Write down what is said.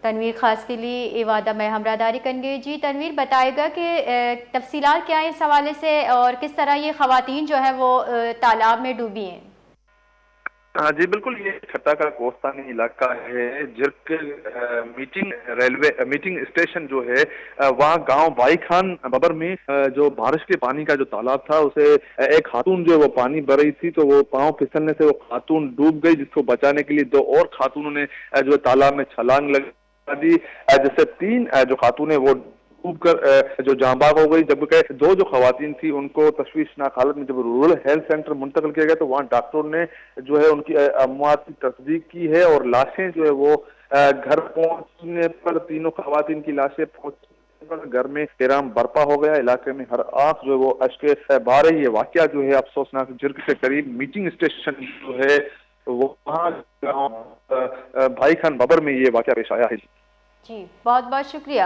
تنویر خاص کے لیے ایوادہ میں ہمراہداری کریں گے۔ جی تنویر بتائے گا کہ تفصیلات کیا ہیں اس حوالے سے اور کس طرح یہ خواتین جو ہے وہ تالاب میں ڈوبی ہیں؟ ہاں جی بالکل، یہ چھٹا کا کوستانی علاقہ ہے۔ جرک میٹنگ اسٹیشن جو ہے وہاں گاؤں بائی خان ببر میں جو بارش کے پانی کا جو تالاب تھا اسے ایک خاتون جو وہ پانی بھر رہی تھی تو وہ پاؤں پھسلنے سے وہ خاتون ڈوب گئی، جس کو بچانے کے لیے دو اور خاتونوں نے جو تالاب میں چھلانگ لگا دی، جس سے تین جو خاتون ہیں وہ ڈوب کر جو جاں بحق ہو گئی، جبکہ دو جو خواتین تھی ان کو تشویشناک حالت میں جب رورل ہیلتھ سینٹر منتقل کیا گیا تو وہاں ڈاکٹروں نے جو ہے ان کی اموات کی تصدیق کی ہے، اور لاشیں جو ہے وہ گھر پہنچنے پر تینوں خواتین کی لاشیں پہنچنے پر گھر میں احترام برپا ہو گیا۔ علاقے میں ہر آنکھ جو ہے وہ اشک بہہ رہی ہے۔ واقعہ جو ہے افسوسناک جرگ سے قریب میٹنگ اسٹیشن جو ہے وہاں بھائی خان ببر میں یہ واقعہ پیش آیا ہے۔ جی بہت بہت شکریہ۔